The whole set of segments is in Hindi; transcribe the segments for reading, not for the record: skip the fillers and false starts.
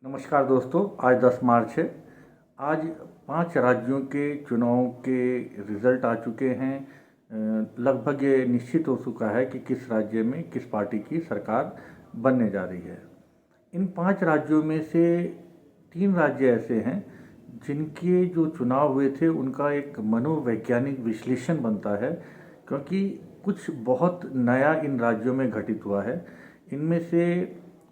नमस्कार दोस्तों, आज 10 मार्च है। आज 5 राज्यों के चुनाव के रिज़ल्ट आ चुके हैं। लगभग ये निश्चित हो चुका है कि किस राज्य में किस पार्टी की सरकार बनने जा रही है। इन 5 राज्यों में से 3 राज्य ऐसे हैं जिनके जो चुनाव हुए थे उनका एक मनोवैज्ञानिक विश्लेषण बनता है, क्योंकि कुछ बहुत नया इन राज्यों में घटित हुआ है। इनमें से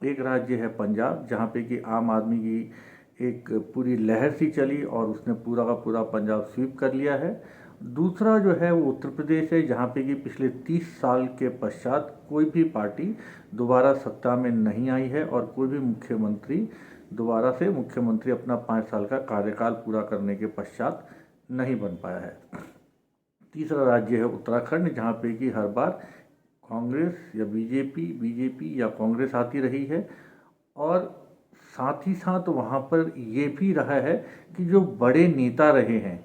एक राज्य है पंजाब, जहाँ पे कि आम आदमी की एक पूरी लहर सी चली और उसने पूरा का पूरा पंजाब स्वीप कर लिया है। दूसरा जो है वो उत्तर प्रदेश है, जहाँ पे कि पिछले 30 साल के पश्चात कोई भी पार्टी दोबारा सत्ता में नहीं आई है और कोई भी मुख्यमंत्री दोबारा से मुख्यमंत्री अपना 5 साल का कार्यकाल पूरा करने के पश्चात नहीं बन पाया है। तीसरा राज्य है उत्तराखंड, जहाँ पे कि हर बार कांग्रेस या बीजेपी या कांग्रेस आती रही है। और साथ ही साथ वहाँ पर ये भी रहा है कि जो बड़े नेता रहे हैं,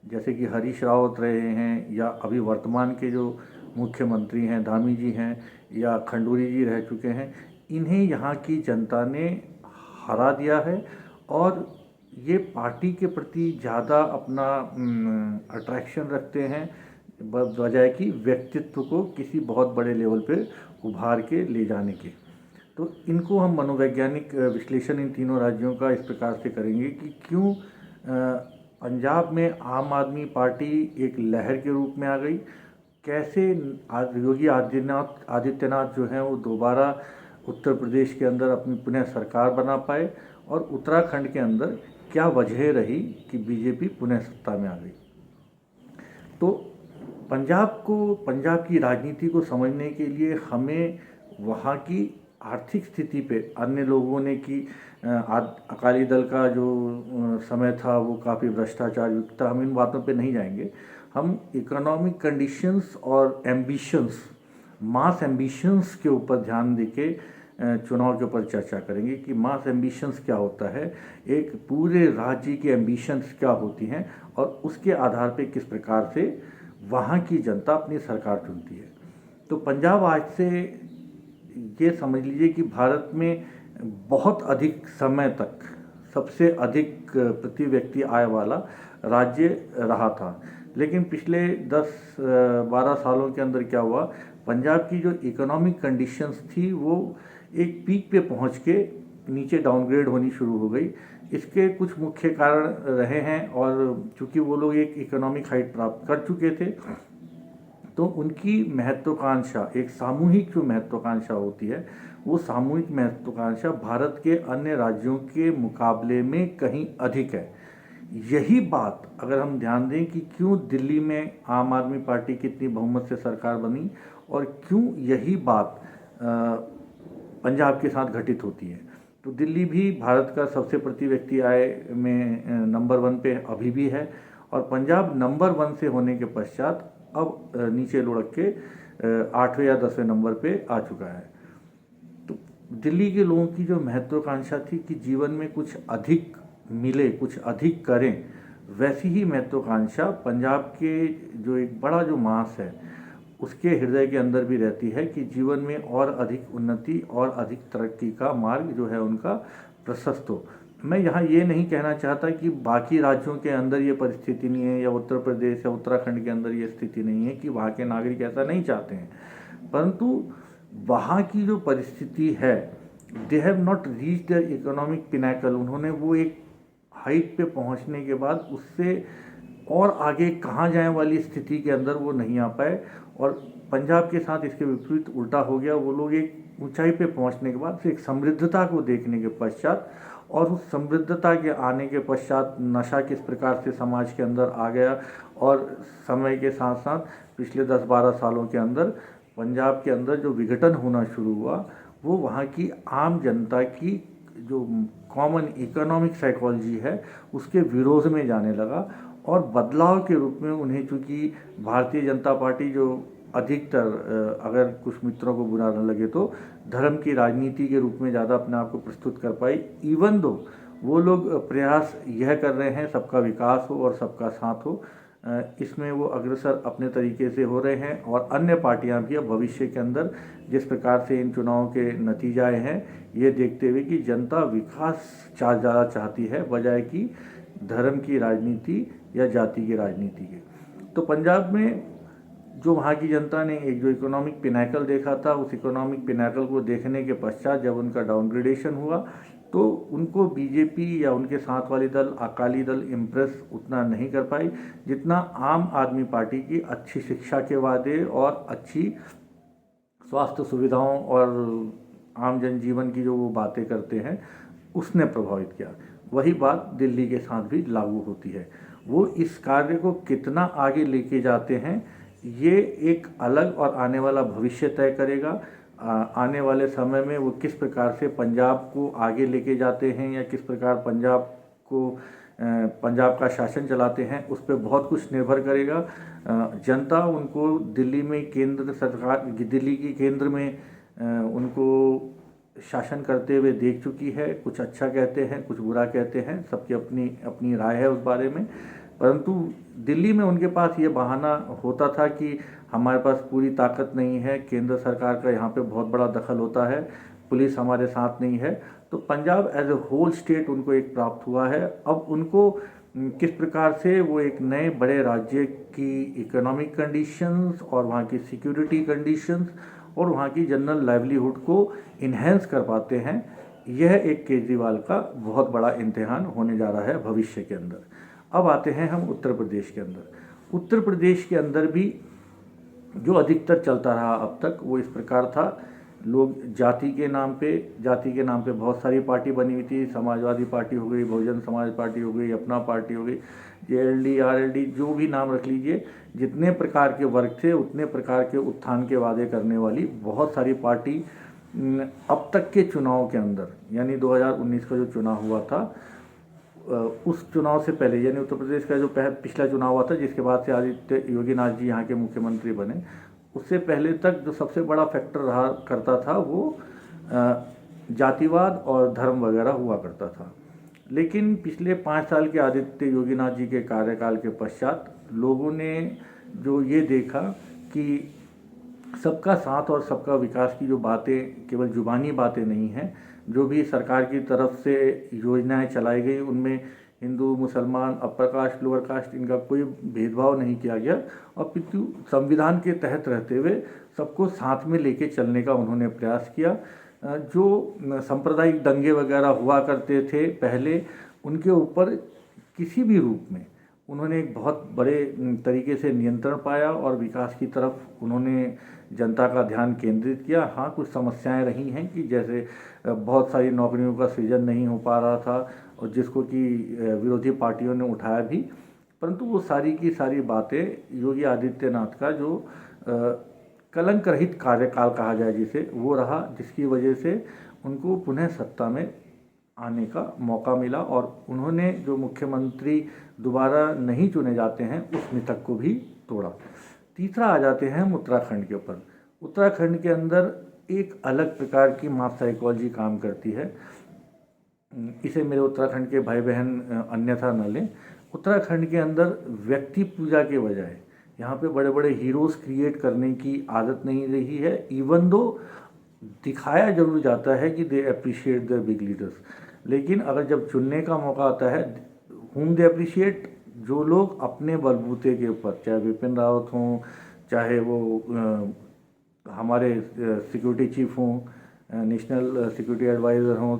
जैसे कि हरीश रावत रहे हैं, या अभी वर्तमान के जो मुख्यमंत्री हैं धामी जी हैं, या खंडूरी जी रह चुके हैं, इन्हें यहाँ की जनता ने हरा दिया है। और ये पार्टी के प्रति ज़्यादा अपना अट्रैक्शन रखते हैं, बजाय कि व्यक्तित्व को किसी बहुत बड़े लेवल पे उभार के ले जाने के। तो इनको हम मनोवैज्ञानिक विश्लेषण इन तीनों राज्यों का इस प्रकार से करेंगे कि क्यों पंजाब में आम आदमी पार्टी एक लहर के रूप में आ गई, कैसे योगी आदित्यनाथ जो हैं वो दोबारा उत्तर प्रदेश के अंदर अपनी पुनः सरकार बना पाए, और उत्तराखंड के अंदर क्या वजह रही कि बीजेपी पुनः सत्ता में आ गई। तो पंजाब की राजनीति को समझने के लिए हमें वहाँ की आर्थिक स्थिति पे, अन्य लोगों ने कि अकाली दल का जो समय था वो काफ़ी भ्रष्टाचार युक्त था, हम इन बातों पे नहीं जाएंगे। हम इकोनॉमिक कंडीशंस और एम्बिशंस, मास एम्बिशंस के ऊपर ध्यान देके चुनाव के ऊपर चर्चा करेंगे कि मास एम्बिशंस क्या होता है, एक पूरे राज्य की एम्बिशंस क्या होती हैं, और उसके आधार पे किस प्रकार से वहाँ की जनता अपनी सरकार चुनती है। तो पंजाब आज से ये समझ लीजिए कि भारत में बहुत अधिक समय तक सबसे अधिक प्रति व्यक्ति आय वाला राज्य रहा था। लेकिन पिछले 10-12 सालों के अंदर क्या हुआ, पंजाब की जो इकोनॉमिक कंडीशंस थी वो एक पीक पे पहुंच के नीचे डाउनग्रेड होनी शुरू हो गई। इसके कुछ मुख्य कारण रहे हैं, और चूंकि वो लोग एक इकोनॉमिक हाइट प्राप्त कर चुके थे, तो उनकी महत्वाकांक्षा, एक सामूहिक जो महत्वाकांक्षा होती है, वो सामूहिक महत्वाकांक्षा भारत के अन्य राज्यों के मुकाबले में कहीं अधिक है। यही बात अगर हम ध्यान दें कि क्यों दिल्ली में आम आदमी पार्टी की इतनी बहुमत से सरकार बनी, और क्यों यही बात पंजाब के साथ घटित होती है, तो दिल्ली भी भारत का सबसे प्रति व्यक्ति आय में नंबर 1 पे अभी भी है, और पंजाब नंबर 1 से होने के पश्चात अब नीचे लुढ़क के 8वें या 10वें नंबर पे आ चुका है। तो दिल्ली के लोगों की जो महत्वाकांक्षा थी कि जीवन में कुछ अधिक मिले, कुछ अधिक करें, वैसी ही महत्वाकांक्षा पंजाब के जो एक बड़ा जो मास है उसके हृदय के अंदर भी रहती है कि जीवन में और अधिक उन्नति और अधिक तरक्की का मार्ग जो है उनका प्रशस्त हो। मैं यहाँ ये नहीं कहना चाहता कि बाकी राज्यों के अंदर ये परिस्थिति नहीं है, या उत्तर प्रदेश या उत्तराखंड के अंदर ये स्थिति नहीं है कि वहाँ के नागरिक ऐसा नहीं चाहते हैं, परंतु वहाँ की जो परिस्थिति है, they have not reach their economic Pinnacle. उन्होंने वो एक हाइट पे पहुँचने के बाद उससे और आगे कहाँ जाए वाली स्थिति के अंदर वो नहीं आ पाए, और पंजाब के साथ इसके विपरीत उल्टा हो गया। वो लोग एक ऊंचाई पे पहुंचने के बाद फिर एक समृद्धता को देखने के पश्चात, और उस समृद्धता के आने के पश्चात नशा किस प्रकार से समाज के अंदर आ गया, और समय के साथ साथ पिछले 10-12 सालों के अंदर पंजाब के अंदर जो विघटन होना शुरू हुआ, वो वहाँ की आम जनता की जो कॉमन इकोनॉमिक साइकोलॉजी है उसके विरोध में जाने लगा। और बदलाव के रूप में उन्हें, चूँकि भारतीय जनता पार्टी जो अधिकतर, अगर कुछ मित्रों को बुरा न लगे तो, धर्म की राजनीति के रूप में ज़्यादा अपने आप को प्रस्तुत कर पाई, इवन दो वो लोग प्रयास यह कर रहे हैं सबका विकास हो और सबका साथ हो, इसमें वो अग्रसर अपने तरीके से हो रहे हैं और अन्य पार्टियां भी अब भविष्य के अंदर जिस प्रकार से इन चुनावों के नतीजे आए हैं, ये देखते हुए कि जनता विकास ज़्यादा चाहती है बजाय कि धर्म की राजनीति या जाति की राजनीति के। तो पंजाब में जो वहाँ की जनता ने एक जो इकोनॉमिक पिनाकल देखा था, उस इकोनॉमिक पिनाकल को देखने के पश्चात जब उनका डाउनग्रेडेशन हुआ तो उनको बीजेपी या उनके साथ वाले दल अकाली दल इम्प्रेस उतना नहीं कर पाई जितना आम आदमी पार्टी की अच्छी शिक्षा के वादे और अच्छी स्वास्थ्य सुविधाओं और आम जनजीवन की जो वो बातें करते हैं उसने प्रभावित किया। वही बात दिल्ली के साथ भी लागू होती है। वो इस कार्य को कितना आगे लेके जाते हैं ये एक अलग और आने वाला भविष्य तय करेगा। आने वाले समय में वो किस प्रकार से पंजाब को आगे लेके जाते हैं या किस प्रकार पंजाब का शासन चलाते हैं उस पर बहुत कुछ निर्भर करेगा। जनता उनको दिल्ली में केंद्र सरकार, दिल्ली की केंद्र में उनको शासन करते हुए देख चुकी है। कुछ अच्छा कहते हैं, कुछ बुरा कहते हैं, सबकी अपनी अपनी राय है उस बारे में। परंतु दिल्ली में उनके पास ये बहाना होता था कि हमारे पास पूरी ताकत नहीं है, केंद्र सरकार का यहाँ पे बहुत बड़ा दखल होता है, पुलिस हमारे साथ नहीं है। तो Punjab as a whole state उनको एक प्राप्त हुआ है। अब उनको किस प्रकार से वो एक नए बड़े राज्य की इकोनॉमिक कंडीशंस और वहाँ की सिक्योरिटी कंडीशंस और वहाँ की जनरल लाइवलीहुड को इन्हेंस कर पाते हैं, यह एक केजरीवाल का बहुत बड़ा इम्तिहान होने जा रहा है भविष्य के अंदर। अब आते हैं हम उत्तर प्रदेश के अंदर। उत्तर प्रदेश के अंदर भी जो अधिकतर चलता रहा अब तक वो इस प्रकार था, लोग जाति के नाम पे बहुत सारी पार्टी बनी हुई थी। समाजवादी पार्टी हो गई, बहुजन समाज पार्टी हो गई, अपना पार्टी हो गई, जेएलडी, आरएलडी, जो भी नाम रख लीजिए, जितने प्रकार के वर्ग थे उतने प्रकार के उत्थान के वादे करने वाली बहुत सारी पार्टी अब तक के चुनाव के अंदर, यानी 2019 का जो चुनाव हुआ था उस चुनाव से पहले, यानी उत्तर प्रदेश का जो पिछला चुनाव हुआ था जिसके बाद से आदित्य योगीनाथ जी यहाँ के मुख्यमंत्री बने, उससे पहले तक जो सबसे बड़ा फैक्टर रहा करता था वो जातिवाद और धर्म वगैरह हुआ करता था। लेकिन पिछले 5 साल के आदित्य योगीनाथ जी के कार्यकाल के पश्चात लोगों ने जो ये देखा कि सबका साथ और सबका विकास की जो बातें केवल जुबानी बातें नहीं हैं, जो भी सरकार की तरफ से योजनाएं चलाई गई उनमें हिंदू, मुसलमान, अपर कास्ट, लोअर कास्ट, इनका कोई भेदभाव नहीं किया गया और पितु संविधान के तहत रहते हुए सबको साथ में लेके चलने का उन्होंने प्रयास किया। जो सांप्रदायिक दंगे वगैरह हुआ करते थे पहले, उनके ऊपर किसी भी रूप में उन्होंने एक बहुत बड़े तरीके से नियंत्रण पाया और विकास की तरफ उन्होंने जनता का ध्यान केंद्रित किया। हाँ, कुछ समस्याएं रही हैं कि जैसे बहुत सारी नौकरियों का सृजन नहीं हो पा रहा था और जिसको कि विरोधी पार्टियों ने उठाया भी, परंतु वो सारी की सारी बातें योगी आदित्यनाथ का जो कलंक रहित कार्यकाल कहा जाए जिसे, वो रहा, जिसकी वजह से उनको पुनः सत्ता में आने का मौका मिला और उन्होंने जो मुख्यमंत्री दोबारा नहीं चुने जाते हैं उस मिथक को भी तोड़ा। तीसरा आ जाते हैं हम उत्तराखंड के ऊपर। उत्तराखंड के अंदर एक अलग प्रकार की मास साइकोलॉजी काम करती है। इसे मेरे उत्तराखंड के भाई बहन अन्यथा न लें। उत्तराखंड के अंदर व्यक्ति पूजा के बजाय यहाँ पे बड़े बड़े हीरोज़ क्रिएट करने की आदत नहीं रही है। इवन दो दिखाया जरूर जाता है कि they appreciate their big leaders, लेकिन अगर जब चुनने का मौका आता है, हुम दे अप्रिशिएट, जो लोग अपने बलबूते के ऊपर, चाहे विपिन रावत हों, चाहे वो हमारे सिक्योरिटी चीफ हों, नेशनल सिक्योरिटी एडवाइज़र हों,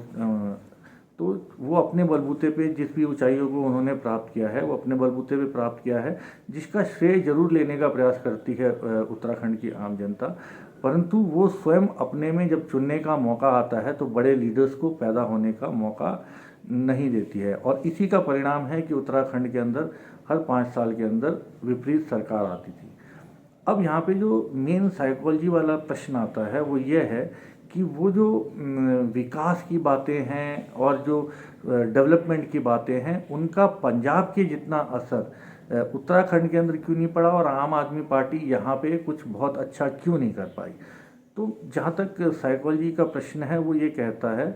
तो वो अपने बलबूते पे जिस भी ऊंचाइयों को उन्होंने प्राप्त किया है वो अपने बलबूते पे प्राप्त किया है, जिसका श्रेय जरूर लेने का प्रयास करती है उत्तराखंड की आम जनता। परंतु वो स्वयं अपने में जब चुनने का मौका आता है तो बड़े लीडर्स को पैदा होने का मौका नहीं देती है और इसी का परिणाम है कि उत्तराखंड के अंदर हर 5 साल के अंदर विपरीत सरकार आती थी। अब यहाँ पे जो मेन साइकोलॉजी वाला प्रश्न आता है वो ये है कि वो जो विकास की बातें हैं और जो डेवलपमेंट की बातें हैं उनका पंजाब के जितना असर उत्तराखंड के अंदर क्यों नहीं पड़ा और आम आदमी पार्टी यहाँ पे कुछ बहुत अच्छा क्यों नहीं कर पाई। तो जहाँ तक साइकोलॉजी का प्रश्न है वो ये कहता है,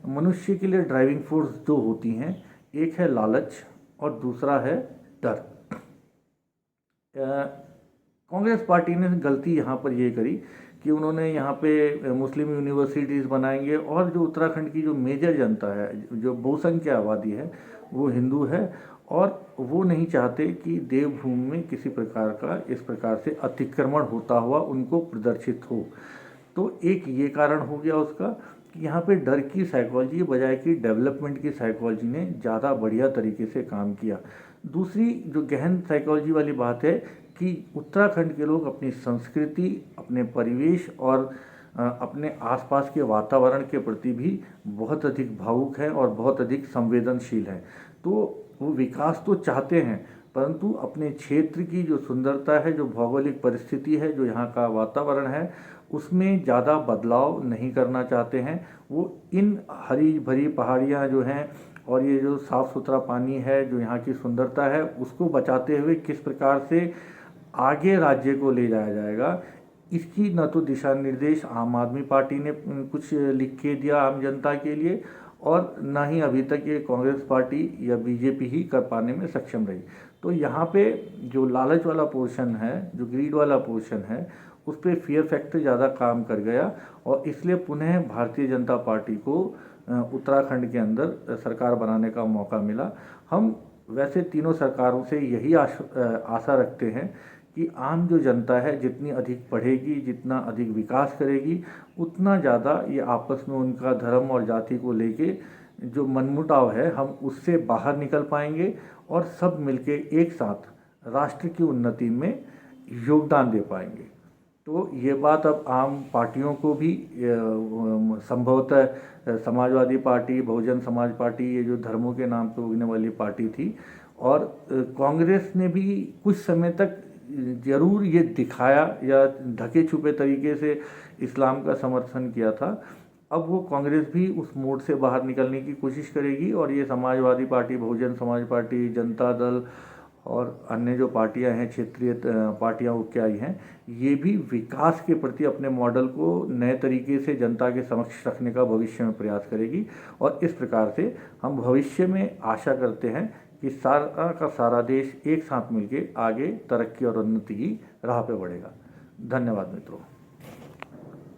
मनुष्य के लिए ड्राइविंग फोर्स 2 होती हैं, एक है लालच और दूसरा है डर। कांग्रेस पार्टी ने गलती यहाँ पर ये करी कि उन्होंने यहाँ पे मुस्लिम यूनिवर्सिटीज़ बनाएंगे, और जो उत्तराखंड की जो मेजर जनता है, जो बहुसंख्या आबादी है, वो हिंदू है, और वो नहीं चाहते कि देवभूमि में किसी प्रकार का इस प्रकार से अतिक्रमण होता हुआ उनको प्रदर्शित हो। तो एक ये कारण हो गया उसका कि यहाँ पे डर की साइकोलॉजी बजाय कि डेवलपमेंट की साइकोलॉजी ने ज़्यादा बढ़िया तरीके से काम किया। दूसरी जो गहन साइकोलॉजी वाली बात है कि उत्तराखंड के लोग अपनी संस्कृति, अपने परिवेश और अपने आसपास के वातावरण के प्रति भी बहुत अधिक भावुक हैं और बहुत अधिक संवेदनशील हैं। तो वो विकास तो चाहते हैं, परंतु अपने क्षेत्र की जो सुंदरता है, जो भौगोलिक परिस्थिति है, जो यहाँ का वातावरण है, उसमें ज़्यादा बदलाव नहीं करना चाहते हैं। वो इन हरी भरी पहाड़ियाँ जो हैं और ये जो साफ़ सुथरा पानी है, जो यहाँ की सुंदरता है, उसको बचाते हुए किस प्रकार से आगे राज्य को ले जाया जाएगा, इसकी न तो दिशा निर्देश आम आदमी पार्टी ने कुछ लिख के दिया आम जनता के लिए, और ना ही अभी तक ये कांग्रेस पार्टी या बीजेपी ही कर पाने में सक्षम रही। तो यहाँ पे जो लालच वाला पोर्शन है, जो ग्रीड वाला पोर्शन है, उस पर फियर फैक्टर ज़्यादा काम कर गया, और इसलिए पुनः भारतीय जनता पार्टी को उत्तराखंड के अंदर सरकार बनाने का मौका मिला। हम वैसे तीनों सरकारों से यही आशा रखते हैं कि आम जो जनता है जितनी अधिक पढ़ेगी, जितना अधिक विकास करेगी, उतना ज़्यादा ये आपस में उनका धर्म और जाति को लेके जो मनमुटाव है, हम उससे बाहर निकल पाएंगे और सब मिलके एक साथ राष्ट्र की उन्नति में योगदान दे पाएंगे। तो ये बात अब आम पार्टियों को भी संभवतः समाजवादी पार्टी, बहुजन समाज पार्टी, ये जो धर्मों के नाम पे उगने वाली पार्टी थी, और कांग्रेस ने भी कुछ समय तक ज़रूर ये दिखाया या ढके छुपे तरीके से इस्लाम का समर्थन किया था। अब वो कांग्रेस भी उस मोड से बाहर निकलने की कोशिश करेगी, और ये समाजवादी पार्टी, बहुजन समाज पार्टी, जनता दल और अन्य जो पार्टियां हैं, क्षेत्रीय पार्टियां वो क्या ही हैं, ये भी विकास के प्रति अपने मॉडल को नए तरीके से जनता के समक्ष रखने का भविष्य में प्रयास करेगी। और इस प्रकार से हम भविष्य में आशा करते हैं कि सारा का सारा देश एक साथ मिलके आगे तरक्की और उन्नति की राह पे बढ़ेगा। धन्यवाद मित्रों।